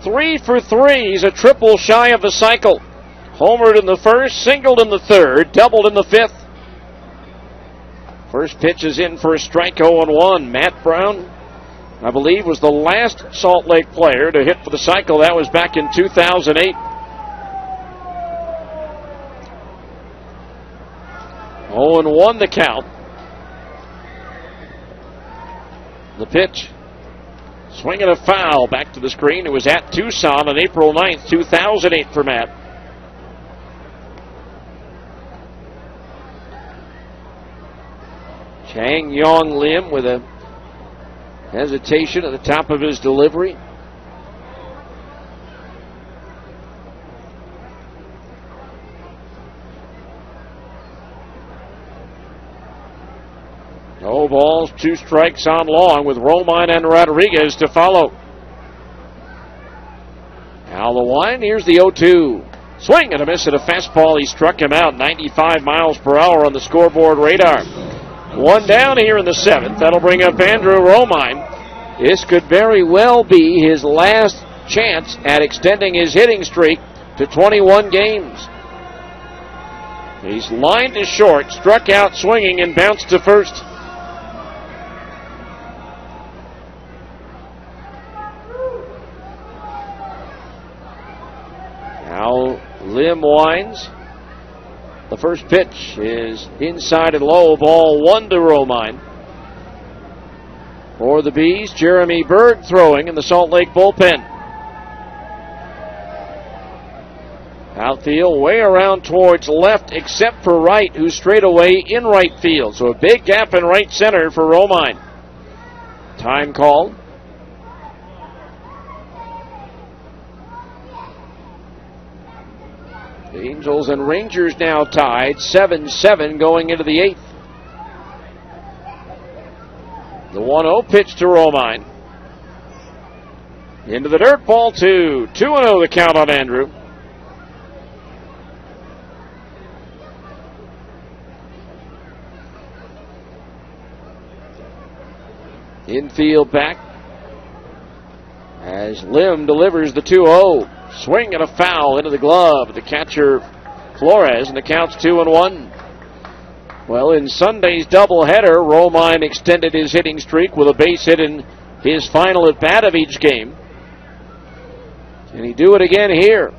3 for 3. He's a triple shy of the cycle. Homered in the first, singled in the third, doubled in the fifth. First pitch is in for a strike, 0-1. Matt Brown, I believe, was the last Salt Lake player to hit for the cycle. That was back in 2008. 0-1 the count. The pitch. Swing and a foul back to the screen. It was at Tucson on April 9th, 2008 for Matt. Chang Yong Lim with a hesitation at the top of his delivery. No balls, 2 strikes on Long with Romine and Rodriguez to follow. Now the one, here's the 0-2. Swing and a miss at a fastball. He struck him out 95 miles per hour on the scoreboard radar. 1 down here in the 7th. That'll bring up Andrew Romine. This could very well be his last chance at extending his hitting streak to 21 games. He's lined to short, struck out swinging, and bounced to first. Now Lim winds. The first pitch is inside and low, ball 1 to Romine. For the Bees, Jeremy Berg throwing in the Salt Lake bullpen. Outfield way around towards left except for right, who's straight away in right field. So a big gap in right center for Romine. Time called. The Angels and Rangers now tied 7-7 going into the 8th. The 1-0 pitch to Romine. Into the dirt, ball 2. 2-0 the count on Andrew. Infield back as Lim delivers the 2-0. Swing and a foul into the glove. The catcher Flores, and the count's 2-1. Well, in Sunday's doubleheader, Romine extended his hitting streak with a base hit in his final at bat of each game. Can he do it again here?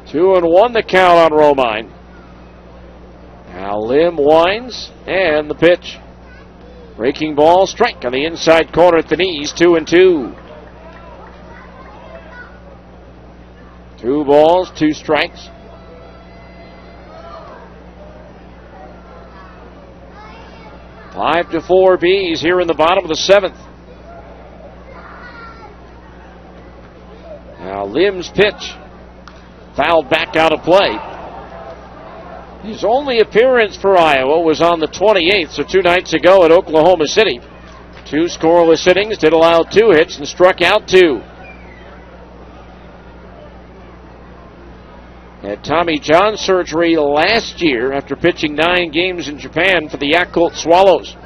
2-1 the count on Romine. Now Lim winds, and the pitch. Breaking ball, strike on the inside corner at the knees, 2-2. 2 balls, 2 strikes. Five to 4 Bees here in the bottom of the 7th. Now Lim's pitch fouled back out of play. His only appearance for Iowa was on the 28th, so 2 nights ago at Oklahoma City. 2 scoreless innings, did allow 2 hits and struck out 2. Had Tommy John surgery last year after pitching 9 games in Japan for the Yakult Swallows.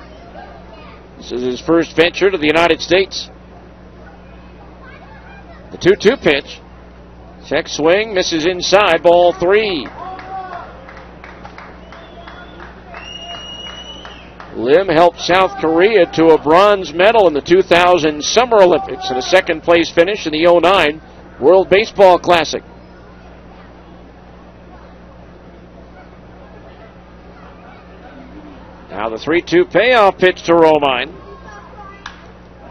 This is his first venture to the United States. The 2-2 pitch. Check swing, misses inside, ball 3. Lim helped South Korea to a bronze medal in the 2000 Summer Olympics and a second-place finish in the 2009 World Baseball Classic. Now the 3-2 payoff pitch to Romine.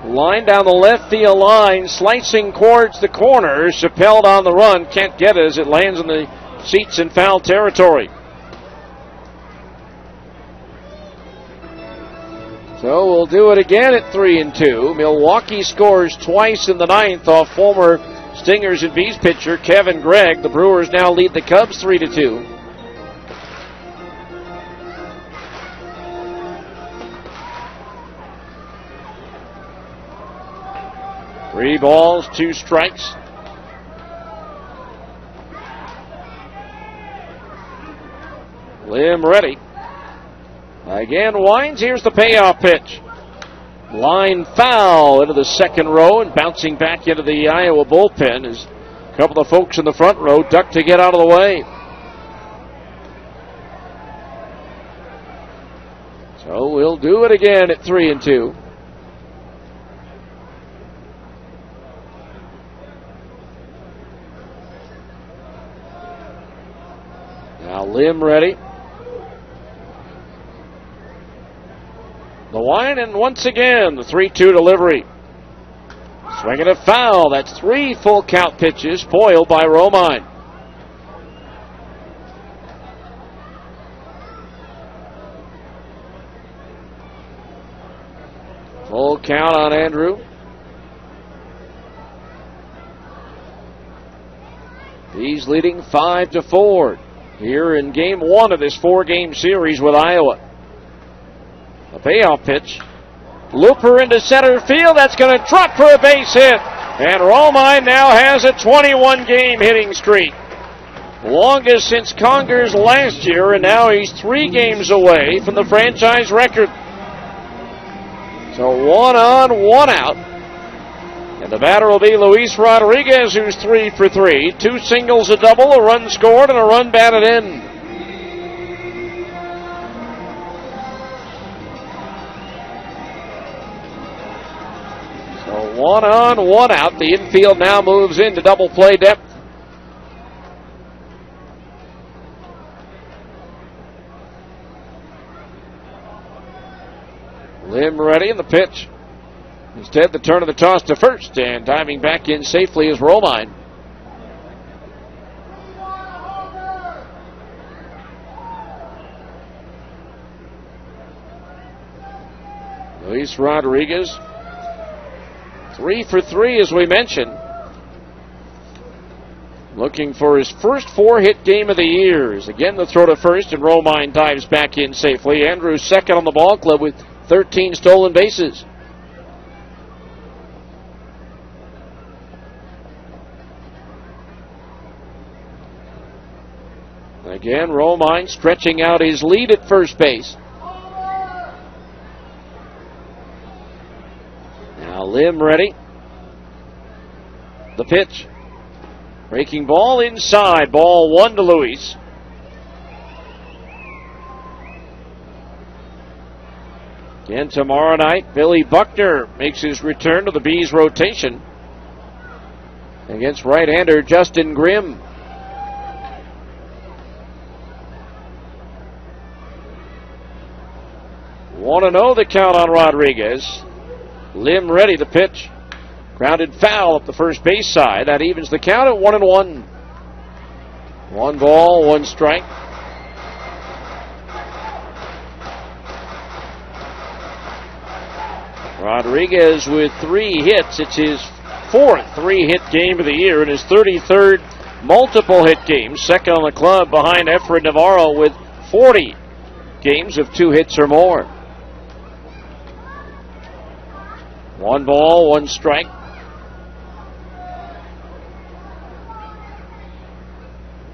Line down the left field line, slicing towards the corner. Chappelle on the run, can't get it as it lands in the seats in foul territory. So we'll do it again at 3-2. Milwaukee scores twice in the 9th off former Stingers and Bees pitcher Kevin Gregg. The Brewers now lead the Cubs 3-2. Three balls, 2 strikes. Lim ready. Again winds. Here's the payoff pitch. line foul into the second row, and bouncing back into the Iowa bullpen as a couple of folks in the front row duck to get out of the way. So we'll do it again at 3-2. Now Lim ready. The line, and once again, the 3-2 delivery. Swinging a foul. That's 3 full count pitches foiled by Romine. Full count on Andrew. He's leading 5-4 here in game 1 of this 4-game series with Iowa. A payoff pitch. Looper into center field. That's going to drop for a base hit. And Romine now has a 21-game hitting streak. Longest since Conger's last year, and now he's 3 games away from the franchise record. So 1 on, 1 out. And the batter will be Luis Rodriguez, who's 3 for 3. 2 singles, a double, a run scored, and a run batted in. So 1 on, 1 out. The infield now moves into double play depth. Lim ready, and the pitch. Instead, the turn of the toss to first, and diving back in safely is Romine. Luis Rodriguez, 3 for 3, as we mentioned. Looking for his first 4-hit game of the year. Again, the throw to first, and Romine dives back in safely. Andrews second on the ball club with 13 stolen bases. Again, Romine stretching out his lead at first base. Now Lim ready. The pitch. Breaking ball inside. Ball 1 to Luis. Again tomorrow night, Billy Buckner makes his return to the Bees rotation against right-hander Justin Grimm. Want to know the count on Rodriguez. Lim ready, the pitch. Grounded foul up the first base side. That evens the count at 1-1. 1 ball, 1 strike. Rodriguez with 3 hits. It's his 4th 3-hit game of the year and his 33rd multiple hit game. Second on the club behind Efrain Navarro with 40 games of 2 hits or more. 1 ball, 1 strike.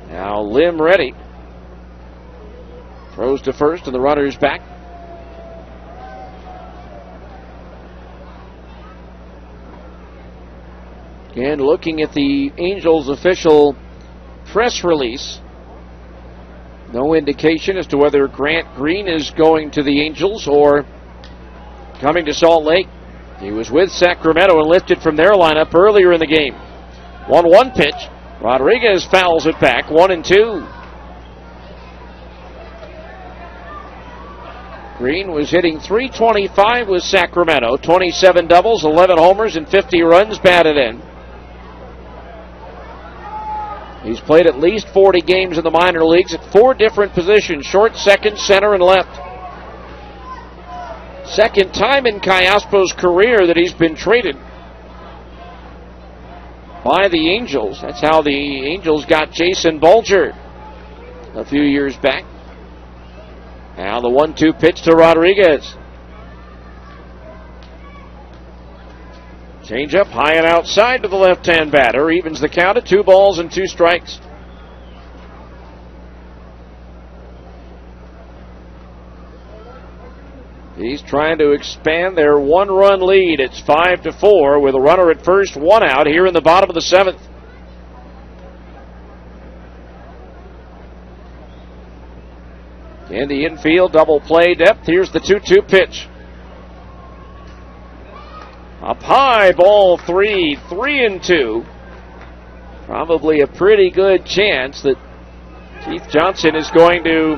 Now Lim ready. Throws to first and the runner's back. And looking at the Angels official press release, no indication as to whether Grant Green is going to the Angels or coming to Salt Lake. He was with Sacramento and lifted from their lineup earlier in the game. 1-1 pitch. Rodriguez fouls it back. 1-2. Green was hitting .325 with Sacramento. 27 doubles, 11 homers, and 50 runs batted in. He's played at least 40 games in the minor leagues at 4 different positions: short, second, center, and left. Second time in Callaspo's career that he's been traded by the Angels. That's how the Angels got Jason Bulger a few years back. Now the 1-2 pitch to Rodriguez. Change up high and outside to the left-hand batter. Evens the count at 2 balls and 2 strikes. He's trying to expand their one-run lead. It's 5-4 with a runner at first, one out here in the bottom of the seventh. In the infield, double play depth. Here's the 2-2 pitch. Up high, ball 3, 3-2. Probably a pretty good chance that Keith Johnson is going to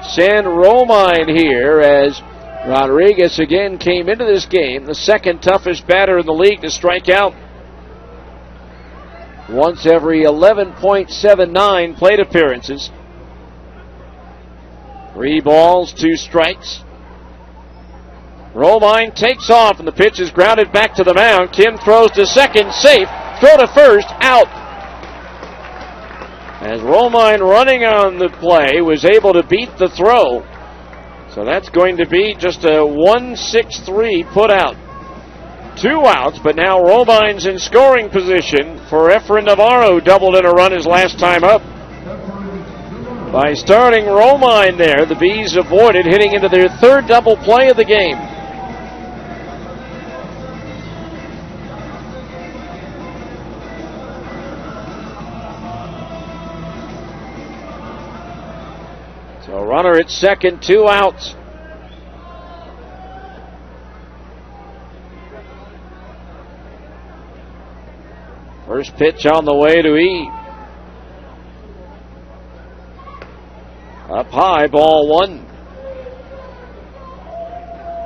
send Romine here, as Rodriguez again came into this game, the second toughest batter in the league to strike out. Once every 11.79 plate appearances. 3 balls, 2 strikes. Romine takes off, and the pitch is grounded back to the mound. Kim throws to second, safe. Throw to first, out. As Romine, running on the play, was able to beat the throw. So that's going to be just a 1-6-3 put out. 2 outs, but now Romine's in scoring position for Efren Navarro, doubled in a run his last time up. By starting Romine there, the Bees avoided hitting into their 3rd double play of the game. So runner at second, 2 outs. First pitch on the way to E. Up high, ball 1.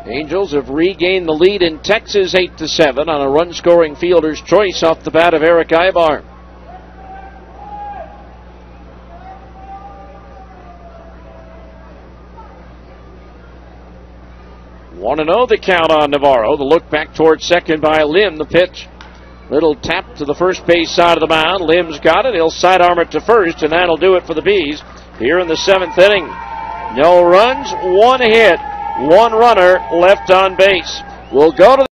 Angels have regained the lead in Texas 8-7 on a run-scoring fielder's choice off the bat of Eric Ibar. Want to know the count on Navarro. The look back towards second by Lim. The pitch. Little tap to the first base side of the mound. Lim's got it. He'll sidearm it to first, and that'll do it for the Bees here in the 7th inning. No runs, 1 hit, 1 runner left on base. We'll go to